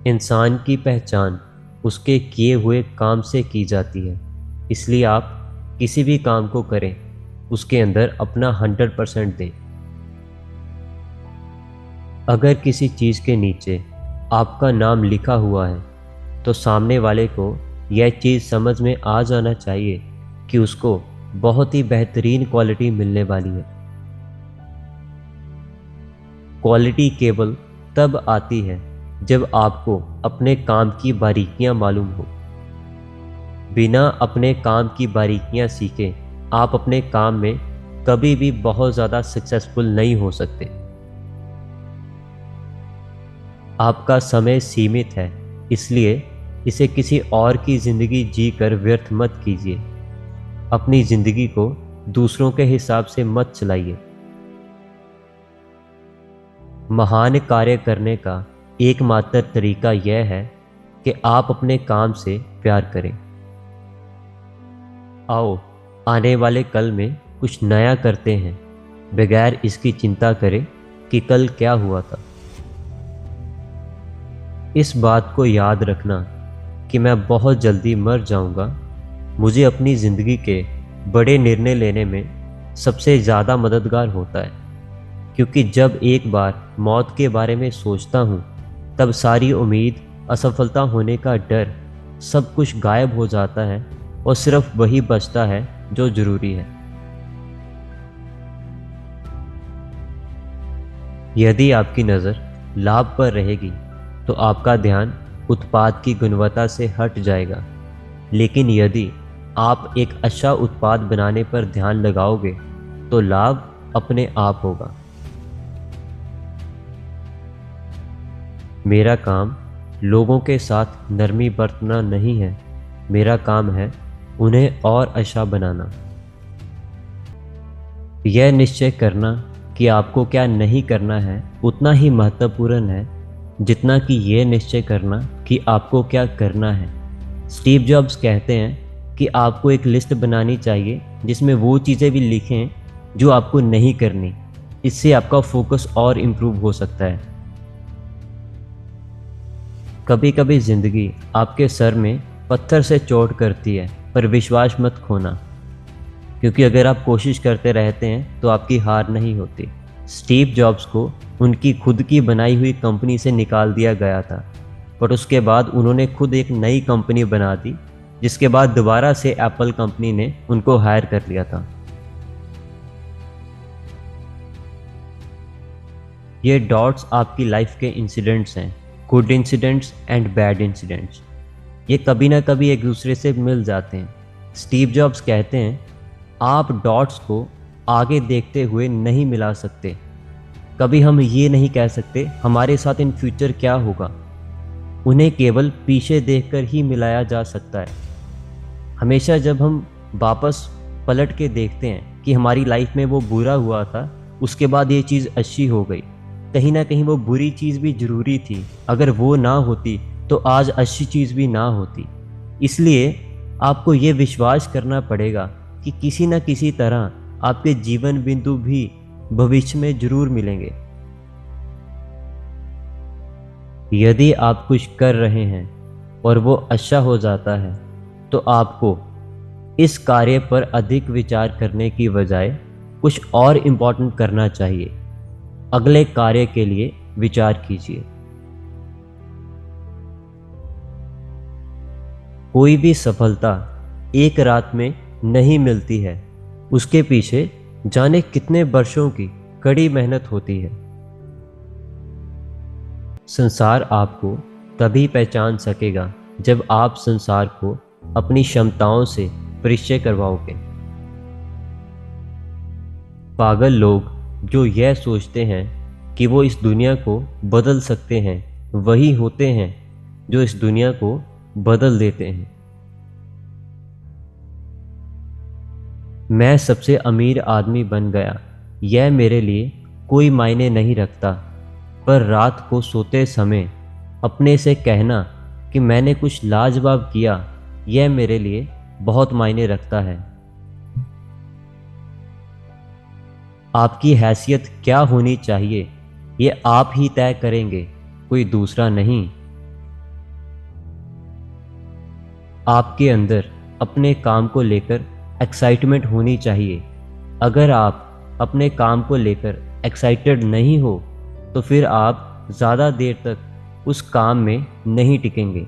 इंसान की पहचान उसके किए हुए काम से की जाती है। इसलिए आप किसी भी काम को करें, उसके अंदर अपना 100% दें। अगर किसी चीज़ के नीचे आपका नाम लिखा हुआ है तो सामने वाले को यह चीज़ समझ में आ जाना चाहिए कि उसको बहुत ही बेहतरीन क्वालिटी मिलने वाली है। क्वालिटी केवल तब आती है जब आपको अपने काम की बारीकियां मालूम हो। बिना अपने काम की बारीकियां सीखे आप अपने काम में कभी भी बहुत ज़्यादा सक्सेसफुल नहीं हो सकते। आपका समय सीमित है, इसलिए इसे किसी और की ज़िंदगी जी कर व्यर्थ मत कीजिए। अपनी ज़िंदगी को दूसरों के हिसाब से मत चलाइए। महान कार्य करने का एकमात्र तरीका यह है कि आप अपने काम से प्यार करें। आओ आने वाले कल में कुछ नया करते हैं, बगैर इसकी चिंता करें कि कल क्या हुआ था। इस बात को याद रखना कि मैं बहुत जल्दी मर जाऊंगा मुझे अपनी ज़िंदगी के बड़े निर्णय लेने में सबसे ज़्यादा मददगार होता है, क्योंकि जब एक बार मौत के बारे में सोचता हूँ तब सारी उम्मीद, असफलता होने का डर, सब कुछ गायब हो जाता है और सिर्फ वही बचता है जो ज़रूरी है। यदि आपकी नज़र लाभ पर रहेगी तो आपका ध्यान उत्पाद की गुणवत्ता से हट जाएगा, लेकिन यदि आप एक अच्छा उत्पाद बनाने पर ध्यान लगाओगे तो लाभ अपने आप होगा। मेरा काम लोगों के साथ नरमी बरतना नहीं है, मेरा काम है उन्हें और अच्छा बनाना। यह निश्चय करना कि आपको क्या नहीं करना है उतना ही महत्वपूर्ण है जितना कि यह निश्चय करना कि आपको क्या करना है। स्टीव जॉब्स कहते हैं कि आपको एक लिस्ट बनानी चाहिए जिसमें वो चीज़ें भी लिखें जो आपको नहीं करनी। इससे आपका फोकस और इम्प्रूव हो सकता है। कभी कभी ज़िंदगी आपके सर में पत्थर से चोट करती है, पर विश्वास मत खोना, क्योंकि अगर आप कोशिश करते रहते हैं तो आपकी हार नहीं होती। स्टीव जॉब्स को उनकी खुद की बनाई हुई कंपनी से निकाल दिया गया था, पर उसके बाद उन्होंने खुद एक नई कंपनी बना दी, जिसके बाद दोबारा से एप्पल कंपनी ने उनको हायर कर लिया था। ये डॉट्स आपकी लाइफ के इंसिडेंट्स हैं, good incidents and bad incidents. ये कभी ना कभी एक दूसरे से मिल जाते हैं। स्टीव जॉब्स कहते हैं, आप डॉट्स को आगे देखते हुए नहीं मिला सकते। कभी हम ये नहीं कह सकते हमारे साथ इन फ्यूचर क्या होगा। उन्हें केवल पीछे देखकर ही मिलाया जा सकता है। हमेशा जब हम वापस पलट के देखते हैं कि हमारी लाइफ में वो बुरा हुआ था, उसके बाद ये चीज़ अच्छी हो गई, कहीं ना कहीं वो बुरी चीज़ भी ज़रूरी थी। अगर वो ना होती तो आज अच्छी चीज़ भी ना होती। इसलिए आपको ये विश्वास करना पड़ेगा कि किसी न किसी तरह आपके जीवन बिंदु भी भविष्य में जरूर मिलेंगे। यदि आप कुछ कर रहे हैं और वो अच्छा हो जाता है तो आपको इस कार्य पर अधिक विचार करने की बजाय कुछ और इम्पोर्टेंट करना चाहिए। अगले कार्य के लिए विचार कीजिए। कोई भी सफलता एक रात में नहीं मिलती है, उसके पीछे जाने कितने वर्षों की कड़ी मेहनत होती है। संसार आपको तभी पहचान सकेगा जब आप संसार को अपनी क्षमताओं से परिचय करवाओगे। पागल लोग जो यह सोचते हैं कि वो इस दुनिया को बदल सकते हैं, वही होते हैं जो इस दुनिया को बदल देते हैं। मैं सबसे अमीर आदमी बन गया, यह मेरे लिए कोई मायने नहीं रखता, पर रात को सोते समय अपने से कहना कि मैंने कुछ लाजवाब किया, यह मेरे लिए बहुत मायने रखता है। आपकी हैसियत क्या होनी चाहिए, ये आप ही तय करेंगे, कोई दूसरा नहीं। आपके अंदर अपने काम को लेकर एक्साइटमेंट होनी चाहिए। अगर आप अपने काम को लेकर एक्साइटेड नहीं हो तो फिर आप ज़्यादा देर तक उस काम में नहीं टिकेंगे।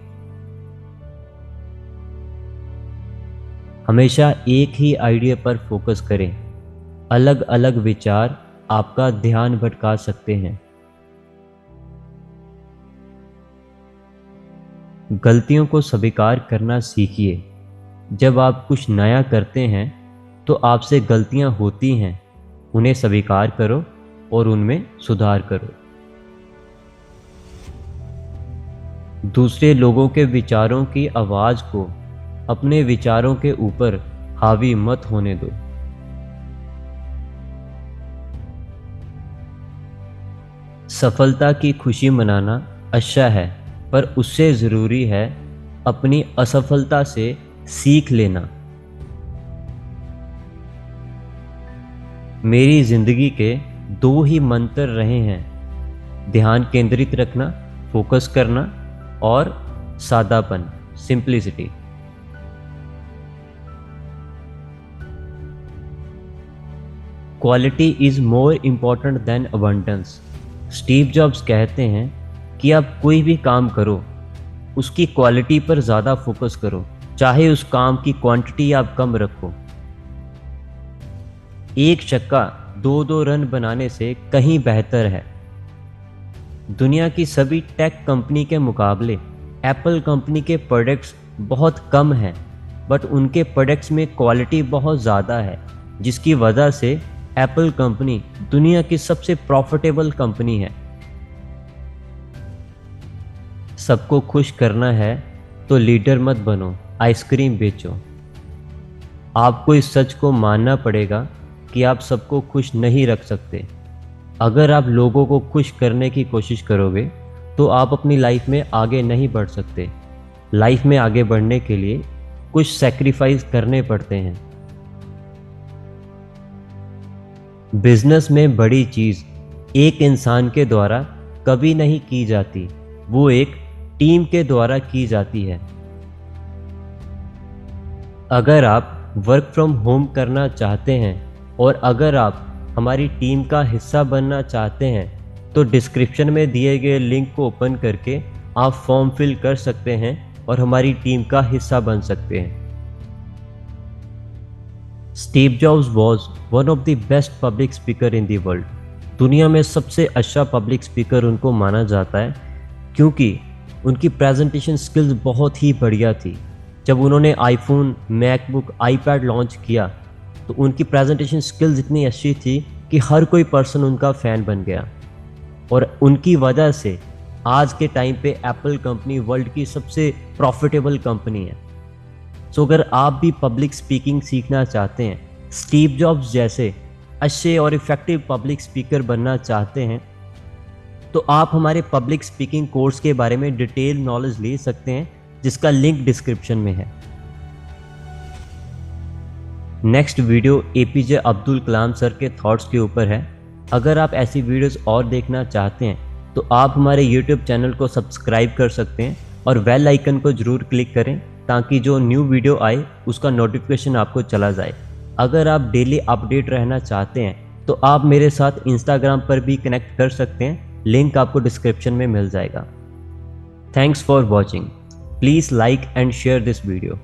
हमेशा एक ही आइडिया पर फोकस करें। अलग अलग विचार आपका ध्यान भटका सकते हैं। गलतियों को स्वीकार करना सीखिए। जब आप कुछ नया करते हैं तो आपसे गलतियां होती हैं, उन्हें स्वीकार करो और उनमें सुधार करो। दूसरे लोगों के विचारों की आवाज़ को अपने विचारों के ऊपर हावी मत होने दो। सफलता की खुशी मनाना अच्छा है, पर उससे ज़रूरी है अपनी असफलता से सीख लेना। मेरी ज़िंदगी के दो ही मंत्र रहे हैं: ध्यान केंद्रित रखना, फोकस करना, और सादापन, simplicity. Quality is more important than abundance. Steve Jobs कहते हैं कि आप कोई भी काम करो, उसकी क्वालिटी पर ज़्यादा फोकस करो, चाहे उस काम की क्वांटिटी आप कम रखो। एक छक्का 2-2 रन बनाने से कहीं बेहतर है। दुनिया की सभी टेक कंपनी के मुकाबले एप्पल कंपनी के प्रोडक्ट्स बहुत कम हैं, बट उनके प्रोडक्ट्स में क्वालिटी बहुत ज़्यादा है, जिसकी वजह से एप्पल कंपनी दुनिया की सबसे प्रॉफिटेबल कंपनी है। सबको खुश करना है तो लीडर मत बनो, आइसक्रीम बेचो। आपको इस सच को मानना पड़ेगा कि आप सबको खुश नहीं रख सकते। अगर आप लोगों को खुश करने की कोशिश करोगे तो आप अपनी लाइफ में आगे नहीं बढ़ सकते। लाइफ में आगे बढ़ने के लिए कुछ सैक्रिफाइस करने पड़ते हैं। बिजनेस में बड़ी चीज़ एक इंसान के द्वारा कभी नहीं की जाती, वो एक टीम के द्वारा की जाती है। अगर आप वर्क फ्रॉम होम करना चाहते हैं और अगर आप हमारी टीम का हिस्सा बनना चाहते हैं तो डिस्क्रिप्शन में दिए गए लिंक को ओपन करके आप फॉर्म फिल कर सकते हैं और हमारी टीम का हिस्सा बन सकते हैं। Steve jobs was one of the best public speaker in the world. दुनिया में सबसे अच्छा पब्लिक स्पीकर उनको माना जाता है क्योंकि उनकी प्रेजेंटेशन स्किल्स बहुत ही बढ़िया थी। जब उन्होंने आईफोन, मैकबुक, आईपैड लॉन्च किया तो उनकी प्रेजेंटेशन स्किल्स इतनी अच्छी थी कि हर कोई पर्सन उनका फ़ैन बन गया, और उनकी वजह से आज के टाइम पे एप्पल कंपनी वर्ल्ड की सबसे प्रॉफिटेबल कंपनी है। सो अगर आप भी पब्लिक स्पीकिंग सीखना चाहते हैं, स्टीव जॉब्स जैसे अच्छे और इफ़ेक्टिव पब्लिक स्पीकर बनना चाहते हैं, तो आप हमारे पब्लिक स्पीकिंग कोर्स के बारे में डिटेल नॉलेज ले सकते हैं, जिसका लिंक डिस्क्रिप्शन में है। Next video APJ Abdul Kalam sir के थॉट्स के ऊपर है। अगर आप ऐसी वीडियोस और देखना चाहते हैं तो आप हमारे यूट्यूब चैनल को सब्सक्राइब कर सकते हैं और बेल आइकन को ज़रूर क्लिक करें ताकि जो न्यू वीडियो आए उसका नोटिफिकेशन आपको चला जाए। अगर आप डेली अपडेट रहना चाहते हैं तो आप मेरे साथ इंस्टाग्राम पर भी कनेक्ट कर सकते हैं, लिंक आपको डिस्क्रिप्शन में मिल जाएगा। Thanks for watching. Please like and share this video.